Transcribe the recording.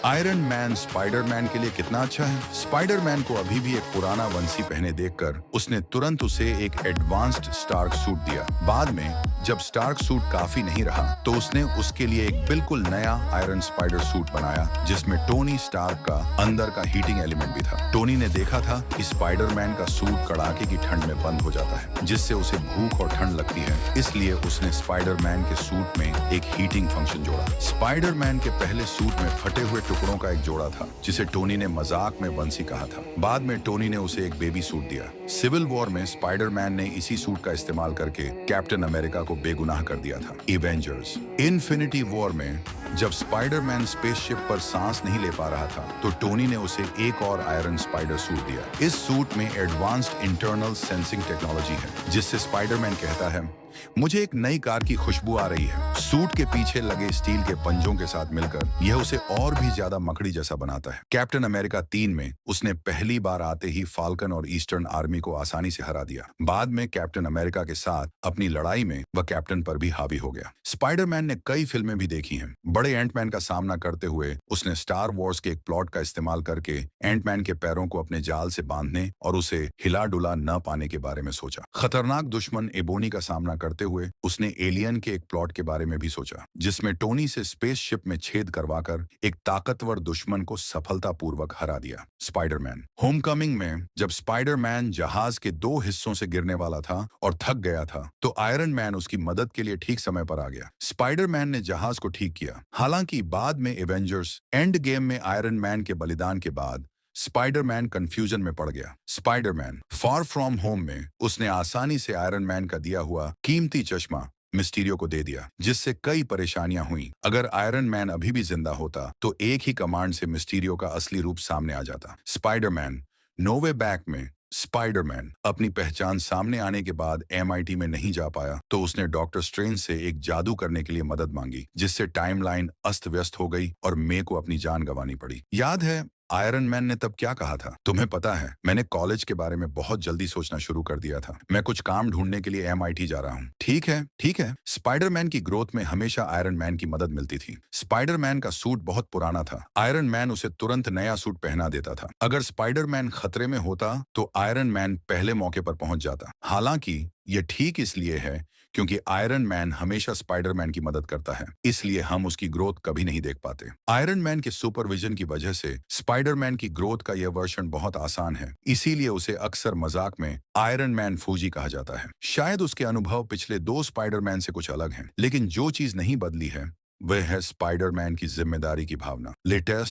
Iron man Spiderman के लिए कितना अच्छा है। स्पाइडरमैन को अभी भी एक पुराना वंशी पहने देखकर उसने तुरंत उसे एक एडवांस्ड स्टार्क सूट दिया। बाद में जब स्टार्क सूट काफी नहीं रहा तो उसने उसके लिए एक बिल्कुल नया आयरन स्पाइडर सूट बनाया जिसमें टोनी स्टार्क का अंदर का हीटिंग एलिमेंट भी था। टोनी ने देखा था कि स्पाइडरमैन का सूट कड़ाके की ठंड में बंद हो जाता है जिससे उसे भूख और ठंड लगती है, इसलिए उसने स्पाइडरमैन के सूट में एक हीटिंग फंक्शन जोड़ा। स्पाइडरमैन के पहले सूट में फटे हुए टुकड़ों का एक जोड़ा था जिसे टोनी ने मजाक में बंसी कहा था। बाद में टोनी ने उसे एक बेबी सूट दिया। सिविल वॉर में स्पाइडरमैन ने इसी सूट का इस्तेमाल करके कैप्टन अमेरिका को बेगुनाह कर दिया था। एवेंजर्स इन्फिनिटी वॉर में जब स्पाइडरमैन स्पेसशिप पर सांस नहीं ले पा रहा था तो टोनी ने उसे एक और आयरन स्पाइडर सूट दिया। इस सूट में एडवांस्ड इंटरनल सेंसिंग टेक्नोलॉजी है जिससे स्पाइडरमैन कहता है, मुझे एक नई कार की खुशबू आ रही है। सूट के पीछे लगे स्टील के पंजों के साथ मिलकर यह उसे और भी ज्यादा मकड़ी जैसा बनाता है। कैप्टन अमेरिका 3 में उसने पहली बार आते ही फाल्कन और ईस्टर्न आर्मी को आसानी से हरा दिया। बाद में कैप्टन अमेरिका के साथ अपनी लड़ाई में वह कैप्टन पर भी हावी हो गया। स्पाइडरमैन ने कई फिल्में भी देखी हैं। बड़े एंटमैन का सामना करते हुए उसने स्टार वॉर्स के एक प्लॉट का इस्तेमाल करके एंटमैन के पैरों को अपने जाल से बांधने और उसे हिला डुला न पाने के बारे में सोचा। खतरनाक दुश्मन एबोनी का सामना करते हुए उसने एलियन के एक प्लॉट के बारे में भी सोचा जिसमें टोनी से स्पेसशिप में छेद करवाकर एक ताकतवर दुश्मन को सफलतापूर्वक हरा दिया। स्पाइडरमैन होमकमिंग में जब स्पाइडरमैन जहाज के 2 हिस्सों से गिरने वाला था और थक गया था तो आयरन मैन उसकी मदद के लिए ठीक समय पर आ गया। स्पाइडरमैन ने जहाज को ठीक किया। हालांकि बाद में एवेंजर्स एंड गेम में आयरन मैन के बलिदान के बाद स्पाइडरमैन कंफ्यूजन में पड़ गया। स्पाइडरमैन फार फ्रॉम होम में उसने आसानी से आयरन मैन का दिया हुआ कीमती चश्मा मिस्टीरियो को दे दिया जिससे कई परेशानियां हुई। अगर आयरन मैन अभी भी जिंदा होता तो एक ही कमांड से मिस्टीरियो का असली रूप सामने आ जाता। स्पाइडरमैन नो वे बैक में स्पाइडरमैन अपनी पहचान सामने आने के बाद MIT में नहीं जा पाया तो उसने डॉक्टर स्ट्रेंज से एक जादू करने के लिए मदद मांगी जिससे टाइमलाइन अस्त व्यस्त हो गई और मे को अपनी जान गंवानी पड़ी। याद है आयरन मैन ने तब क्या कहा था? तुम्हें पता है मैंने कॉलेज के बारे में बहुत जल्दी सोचना शुरू कर दिया था। मैं कुछ काम ढूंढने के लिए MIT जा रहा हूँ। ठीक है ठीक है। स्पाइडरमैन की ग्रोथ में हमेशा आयरन मैन की मदद मिलती थी। स्पाइडरमैन का सूट बहुत पुराना था। आयरन मैन उसे तुरंत नया सूट पहना देता था। अगर स्पाइडरमैन खतरे में होता तो आयरन मैन पहले मौके पर पहुंच जाता। हालांकि ये ठीक इसलिए है क्योंकि आयरन मैन हमेशा स्पाइडरमैन की मदद करता है, इसलिए हम उसकी ग्रोथ कभी नहीं देख पाते। आयरन मैन के सुपरविजन की वजह से स्पाइडरमैन की ग्रोथ का यह वर्जन बहुत आसान है, इसीलिए उसे अक्सर मजाक में आयरन मैन फूजी कहा जाता है। शायद उसके अनुभव पिछले 2 स्पाइडरमैन से कुछ अलग हैं, लेकिन जो चीज नहीं बदली है वह है स्पाइडरमैन की जिम्मेदारी की भावना। लेटेस्ट